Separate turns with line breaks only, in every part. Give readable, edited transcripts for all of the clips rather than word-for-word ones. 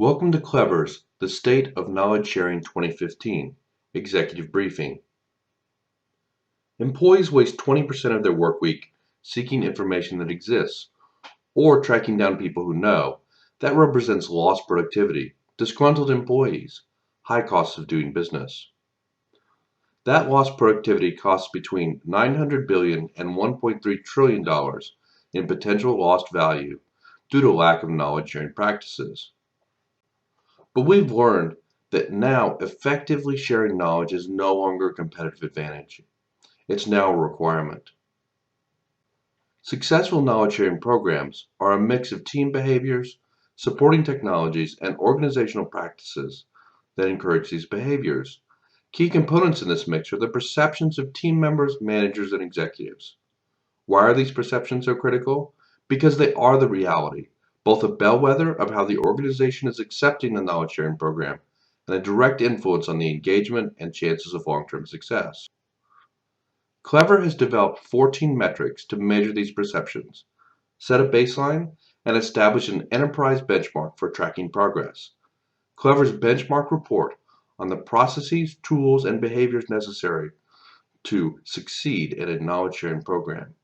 Welcome to Klever's The State of Knowledge Sharing 2015 Executive Briefing. Employees waste 20% of their work week seeking information that exists or tracking down people who know. That represents lost productivity, disgruntled employees, high costs of doing business. That lost productivity costs between $900 billion and $1.3 trillion in potential lost value due to lack of knowledge sharing practices. But we've learned that now effectively sharing knowledge is no longer a competitive advantage. It's now a requirement. Successful knowledge sharing programs are a mix of team behaviors, supporting technologies, and organizational practices that encourage these behaviors. Key components in this mix are the perceptions of team members, managers, and executives. Why are these perceptions so critical? Because they are the reality, both a bellwether of how the organization is accepting the knowledge sharing program and a direct influence on the engagement and chances of long-term success. Klever has developed 14 metrics to measure these perceptions, set a baseline, and establish an enterprise benchmark for tracking progress. Klever's benchmark report on the processes, tools, and behaviors necessary to succeed in a knowledge sharing program.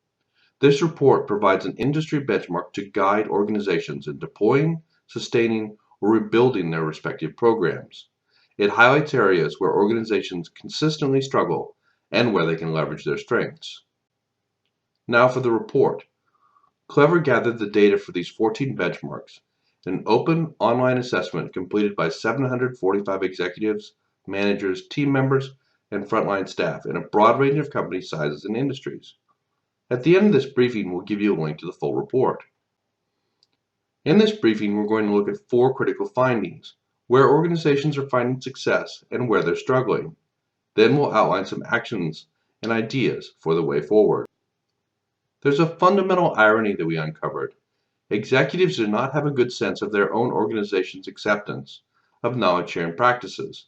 This report provides an industry benchmark to guide organizations in deploying, sustaining, or rebuilding their respective programs. It highlights areas where organizations consistently struggle and where they can leverage their strengths. Now for the report. Klever gathered the data for these 14 benchmarks in an open online assessment completed by 745 executives, managers, team members, and frontline staff in a broad range of company sizes and industries. At the end of this briefing, we'll give you a link to the full report. In this briefing, we're going to look at 4 critical findings, where organizations are finding success and where they're struggling. Then we'll outline some actions and ideas for the way forward. There's a fundamental irony that we uncovered. Executives do not have a good sense of their own organization's acceptance of knowledge sharing practices.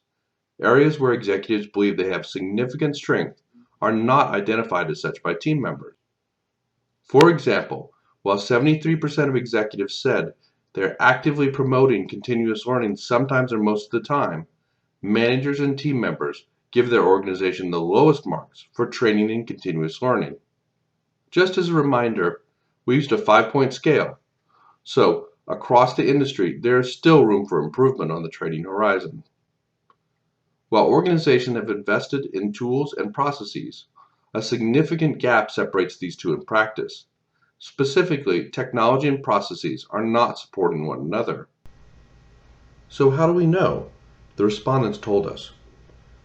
Areas where executives believe they have significant strength are not identified as such by team members. For example, while 73% of executives said they're actively promoting continuous learning sometimes or most of the time, managers and team members give their organization the lowest marks for training in continuous learning. Just as a reminder, we used a 5-point scale, so across the industry there is still room for improvement on the training horizon. While organizations have invested in tools and processes, a significant gap separates these two in practice. Specifically, technology and processes are not supporting one another. So how do we know? The respondents told us.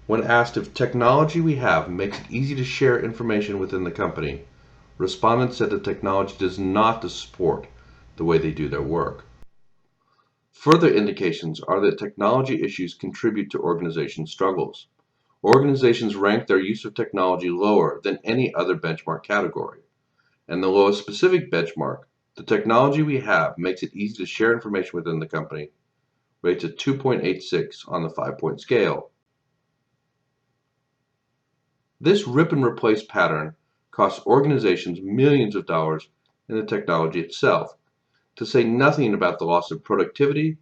When asked if technology we have makes it easy to share information within the company, respondents said that technology does not support the way they do their work. Further indications are that technology issues contribute to organization struggles. Organizations rank their use of technology lower than any other benchmark category. And the lowest specific benchmark, the technology we have makes it easy to share information within the company, rates at 2.86 on the 5-point scale. This rip and replace pattern costs organizations millions of dollars in the technology itself, to say nothing about the loss of productivity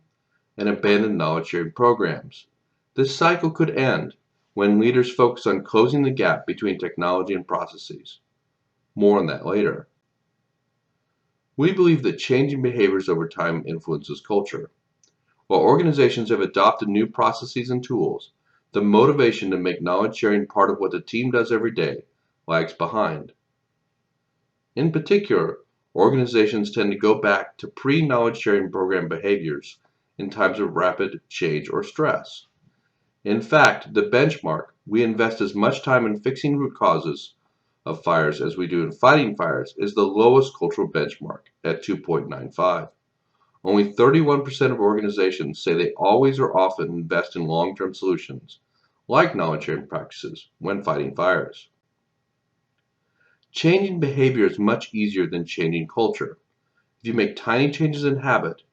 and abandoned knowledge sharing programs. This cycle could end when leaders focus on closing the gap between technology and processes. More on that later. We believe that changing behaviors over time influences culture. While organizations have adopted new processes and tools, the motivation to make knowledge sharing part of what the team does every day lags behind. In particular, organizations tend to go back to pre-knowledge sharing program behaviors in times of rapid change or stress. In fact, the benchmark, we invest as much time in fixing root causes of fires as we do in fighting fires, is the lowest cultural benchmark at 2.95. Only 31% of organizations say they always or often invest in long-term solutions, like knowledge sharing practices, when fighting fires. Changing behavior is much easier than changing culture. If you make tiny changes in habit,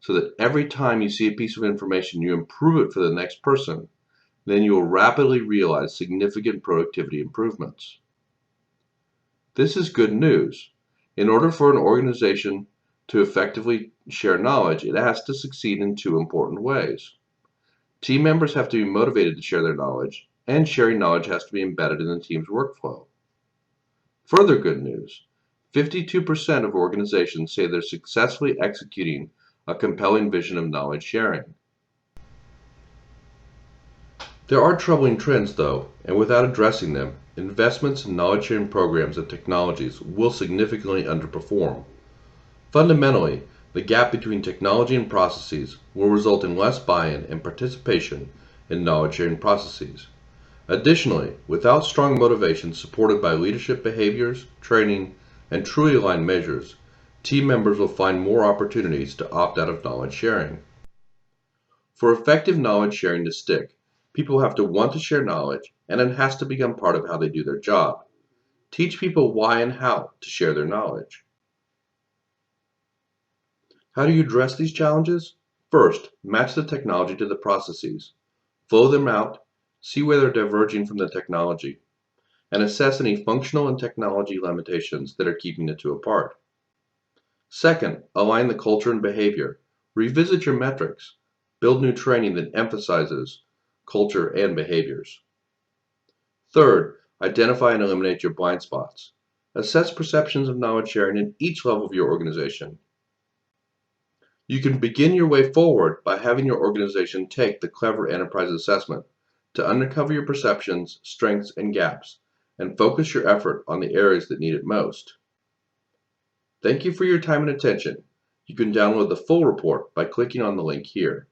so that every time you see a piece of information you improve it for the next person, then you will rapidly realize significant productivity improvements. This is good news. In order for an organization To effectively share knowledge, it has to succeed in two important ways. Team members have to be motivated to share their knowledge, and sharing knowledge has to be embedded in the team's workflow. Further good news, 52% of organizations say they're successfully executing a compelling vision of knowledge sharing. There are troubling trends, though, and without addressing them, investments in knowledge sharing programs and technologies will significantly underperform. Fundamentally, the gap between technology and processes will result in less buy-in and participation in knowledge sharing processes. Additionally, without strong motivation supported by leadership behaviors, training, and truly aligned measures, team members will find more opportunities to opt out of knowledge sharing. For effective knowledge sharing to stick, people have to want to share knowledge, and it has to become part of how they do their job. Teach people why and how to share their knowledge. How do you address these challenges? First, match the technology to the processes. Flow them out, see where they're diverging from the technology, and assess any functional and technology limitations that are keeping the two apart. Second, align the culture and behavior. Revisit your metrics. Build new training that emphasizes culture and behaviors. Third, identify and eliminate your blind spots. Assess perceptions of knowledge sharing in each level of your organization. You can begin your way forward by having your organization take the Klever Enterprise Assessment to uncover your perceptions, strengths, and gaps, and focus your effort on the areas that need it most. Thank you for your time and attention. You can download the full report by clicking on the link here.